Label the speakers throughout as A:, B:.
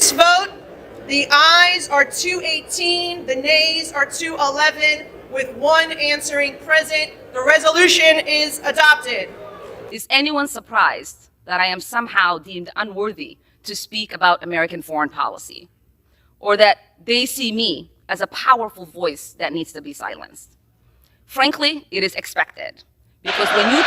A: this vote, the ayes are 218, the nays are 211, with one answering present. The resolution is adopted.
B: Is anyone surprised that I am somehow deemed unworthy to speak about American foreign policy, or that they see me as a powerful voice that needs to be silenced? Frankly, it is expected, because when you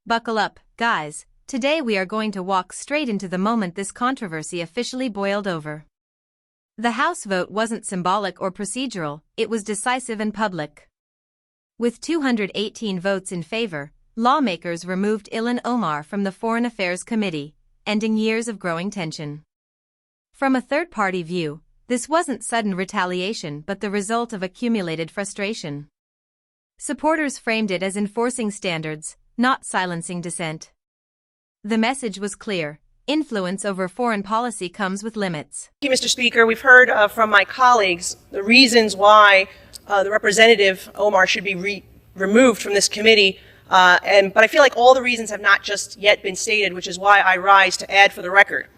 C: Buckle up, guys. Today we are going to walk straight into the moment this controversy officially boiled over. The House vote wasn't symbolic or procedural, it was decisive and public. With 218 votes in favor, lawmakers removed Ilhan Omar from the Foreign Affairs Committee, ending years of growing tension. From a third-party view, this wasn't sudden retaliation but the result of accumulated frustration. Supporters framed it as enforcing standards, not silencing dissent. The message was clear: influence over foreign policy comes with limits.
A: Thank you, Mr. Speaker. We've heard from my colleagues the reasons why the Representative Omar should be removed from this committee, but I feel like all the reasons have not just yet been stated, which is why I rise to add for the record.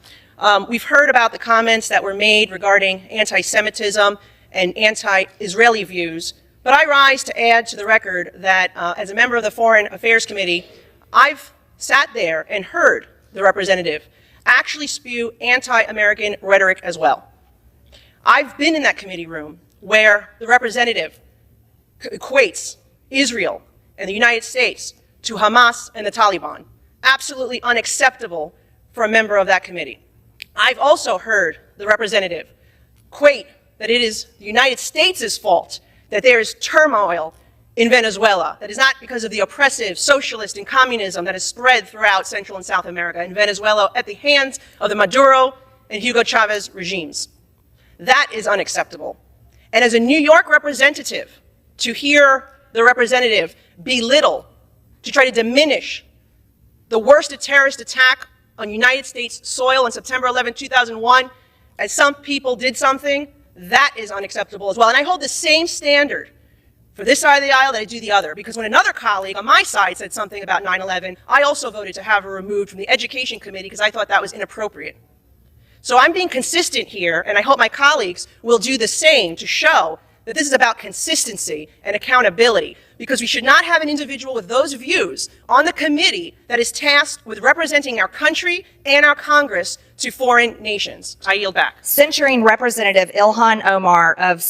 A: We've heard about the comments that were made regarding anti-Semitism and anti-Israeli views, but I rise to add to the record that as a member of the Foreign Affairs Committee, I've sat there and heard the representative actually spew anti-American rhetoric as well. I've been in that committee room where the representative equates Israel and the United States to Hamas and the Taliban. Absolutely unacceptable for a member of that committee. I've also heard the representative equate that it is the United States' fault that there is turmoil in Venezuela. That is not because of the oppressive socialist and communism that has spread throughout Central and South America and Venezuela at the hands of the Maduro and Hugo Chavez regimes. That is unacceptable. And as a New York representative, to hear the representative belittle, to try to diminish the worst terrorist attack on United States soil on September 11, 2001, as some people did something, that is unacceptable as well. And I hold the same standard for this side of the aisle that I do the other, because when another colleague on my side said something about 9/11, I also voted to have her removed from the Education Committee because I thought that was inappropriate. So I'm being consistent here, and I hope my colleagues will do the same to show that this is about consistency and accountability, because we should not have an individual with those views on the committee that is tasked with representing our country and our Congress to foreign nations. I yield back.
D: Censuring Representative Ilhan Omar of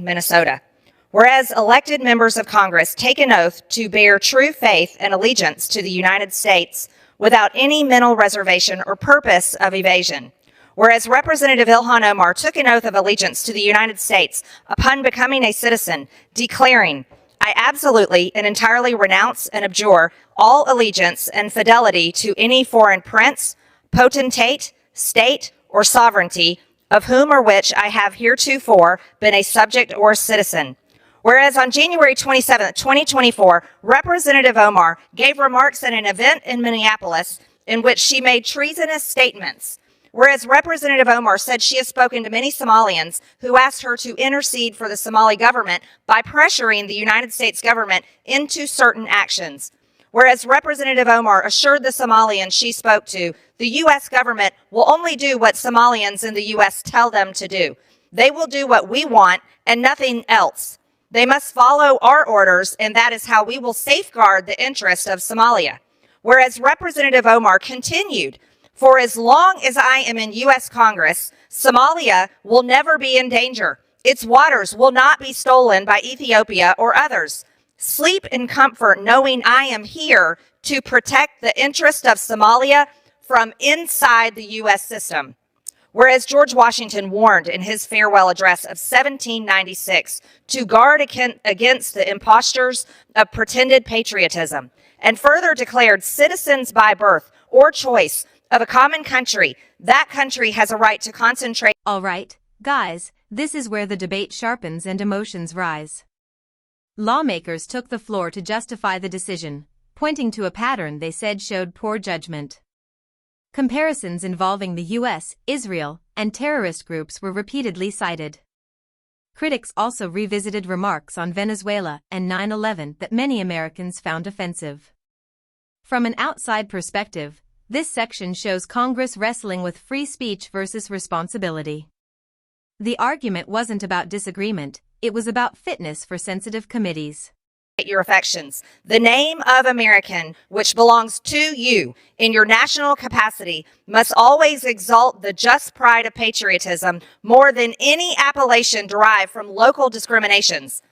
D: Minnesota. Whereas elected members of Congress take an oath to bear true faith and allegiance to the United States without any mental reservation or purpose of evasion. Whereas Representative Ilhan Omar took an oath of allegiance to the United States upon becoming a citizen, declaring, "I absolutely and entirely renounce and abjure all allegiance and fidelity to any foreign prince, potentate, state, or sovereignty, of whom or which I have heretofore been a subject or citizen." Whereas on January 27, 2024, Representative Omar gave remarks at an event in Minneapolis in which she made treasonous statements. Whereas Representative Omar said she has spoken to many Somalians who asked her to intercede for the Somali government by pressuring the United States government into certain actions. Whereas Representative Omar assured the Somalians she spoke to, the U.S. government will only do what Somalians in the U.S. tell them to do. They will do what we want and nothing else. They must follow our orders, and that is how we will safeguard the interest of Somalia. Whereas Representative Omar continued, "For as long as I am in U.S. Congress, Somalia will never be in danger. Its waters will not be stolen by Ethiopia or others. Sleep in comfort knowing I am here to protect the interest of Somalia from inside the U.S. system." Whereas George Washington warned in his farewell address of 1796 to guard against the impostures of pretended patriotism, and further declared citizens by birth or choice of a common country, that country has a right to concentrate.
C: All right, guys, this is where the debate sharpens and emotions rise. Lawmakers took the floor to justify the decision, pointing to a pattern they said showed poor judgment. Comparisons involving the U.S., Israel, and terrorist groups were repeatedly cited. Critics also revisited remarks on Venezuela and 9/11 that many Americans found offensive. From an outside perspective, this section shows Congress wrestling with free speech versus responsibility. The argument wasn't about disagreement, it was about fitness for sensitive committees.
D: Your affections. The name of American, which belongs to you in your national capacity, must always exalt the just pride of patriotism more than any appellation derived from local discriminations.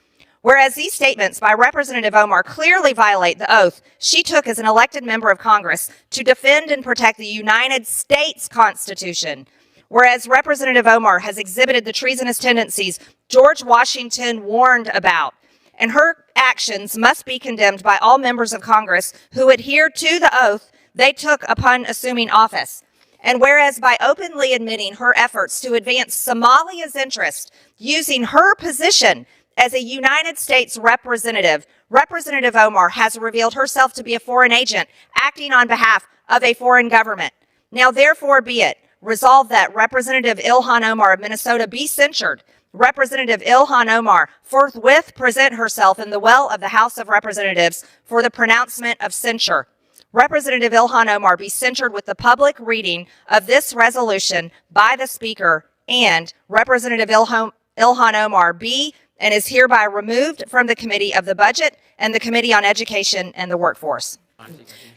D: Whereas these statements by Representative Omar clearly violate the oath she took as an elected member of Congress to defend and protect the United States Constitution. Whereas Representative Omar has exhibited the treasonous tendencies George Washington warned about, and her actions must be condemned by all members of Congress who adhere to the oath they took upon assuming office. And whereas by openly admitting her efforts to advance Somalia's interest using her position as a United States representative, Representative Omar has revealed herself to be a foreign agent acting on behalf of a foreign government. Now therefore be it resolved that Representative Ilhan Omar of Minnesota be censured. Representative Ilhan Omar forthwith present herself in the well of the House of Representatives for the pronouncement of censure. Representative Ilhan Omar be censured with the public reading of this resolution by the Speaker, and Representative Ilhan Omar be and is hereby removed from the Committee of the Budget and the Committee on Education and the Workforce.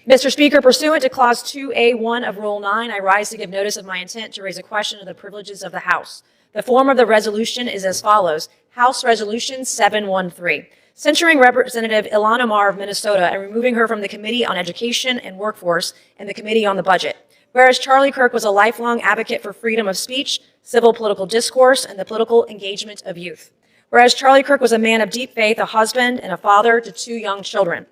E: Mr. Speaker, pursuant to Clause 2A1 of Rule 9, I rise to give notice of my intent to raise a question of the privileges of the House. The form of the resolution is as follows. House Resolution 713, censuring Representative Ilhan Omar of Minnesota and removing her from the Committee on Education and Workforce and the Committee on the Budget. Whereas Charlie Kirk was a lifelong advocate for freedom of speech, civil political discourse, and the political engagement of youth. Whereas Charlie Kirk was a man of deep faith, a husband, and a father to 2 young children.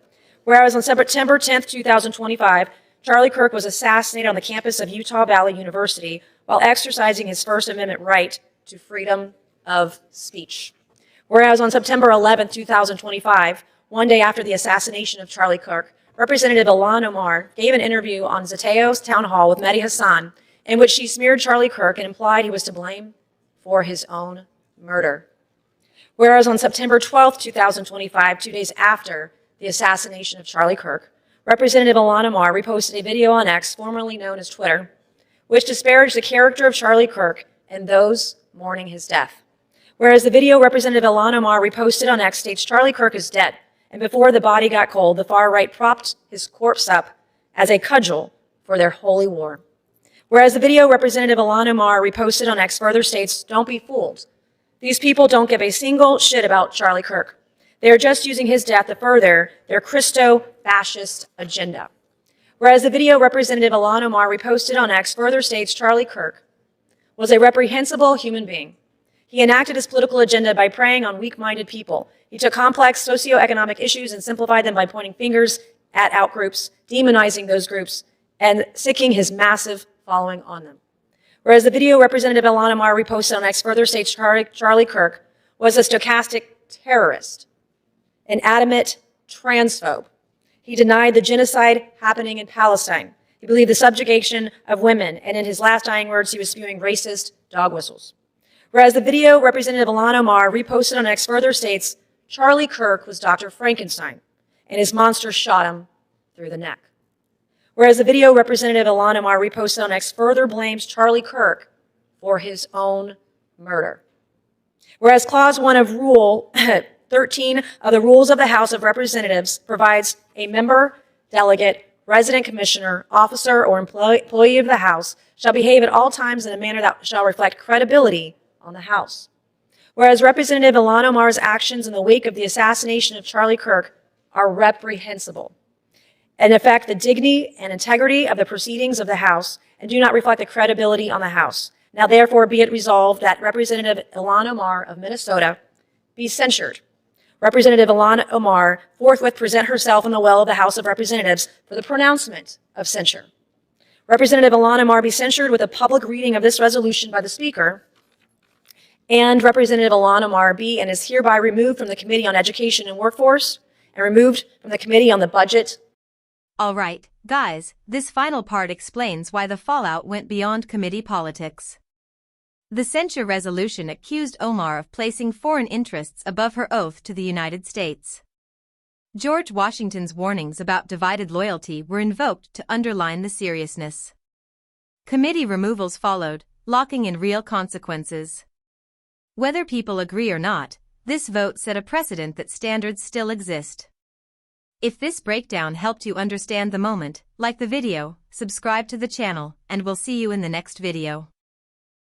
E: Whereas on September 10th, 2025, Charlie Kirk was assassinated on the campus of Utah Valley University while exercising his First Amendment right to freedom of speech. Whereas on September 11th, 2025, one day after the assassination of Charlie Kirk, Representative Ilhan Omar gave an interview on Zateo's town hall with Mehdi Hassan in which she smeared Charlie Kirk and implied he was to blame for his own murder. Whereas on September 12th, 2025, 2 days after the assassination of Charlie Kirk, Representative Ilhan Omar reposted a video on X, formerly known as Twitter, which disparaged the character of Charlie Kirk and those mourning his death. Whereas the video Representative Ilhan Omar reposted on X states Charlie Kirk is dead, and before the body got cold, the far right propped his corpse up as a cudgel for their holy war. Whereas the video Representative Ilhan Omar reposted on X further states, don't be fooled. These people don't give a single shit about Charlie Kirk. They are just using his death to further their Christo-fascist agenda. Whereas the video Representative Ilhan Omar reposted on X further states Charlie Kirk was a reprehensible human being. He enacted his political agenda by preying on weak-minded people. He took complex socioeconomic issues and simplified them by pointing fingers at outgroups, demonizing those groups, and sicking his massive following on them. Whereas the video Representative Ilhan Omar reposted on X further states Charlie Kirk was a stochastic terrorist, an adamant transphobe. He denied the genocide happening in Palestine. He believed the subjugation of women, and in his last dying words, he was spewing racist dog whistles. Whereas the video Representative Ilhan Omar reposted on X further states Charlie Kirk was Dr. Frankenstein, and his monster shot him through the neck. Whereas the video Representative Ilhan Omar reposted on X further blames Charlie Kirk for his own murder. Whereas Clause 1 of Rule 13 of the Rules of the House of Representatives provides a member, delegate, resident commissioner, officer, or employee of the House shall behave at all times in a manner that shall reflect credibility on the House. Whereas Representative Ilhan Omar's actions in the wake of the assassination of Charlie Kirk are reprehensible and affect the dignity and integrity of the proceedings of the House and do not reflect the credibility on the House. Now therefore be it resolved that Representative Ilhan Omar of Minnesota be censured. Representative Ilhan Omar forthwith present herself in the well of the House of Representatives for the pronouncement of censure. Representative Ilhan Omar be censured with a public reading of this resolution by the Speaker, and Representative Ilhan Omar be and is hereby removed from the Committee on Education and Workforce and removed from the Committee on the Budget.
C: All right, guys, this final part explains why the fallout went beyond committee politics. The censure resolution accused Omar of placing foreign interests above her oath to the United States. George Washington's warnings about divided loyalty were invoked to underline the seriousness. Committee removals followed, locking in real consequences. Whether people agree or not, this vote set a precedent that standards still exist. If this breakdown helped you understand the moment, like the video, subscribe to the channel, and we'll see you in the next video.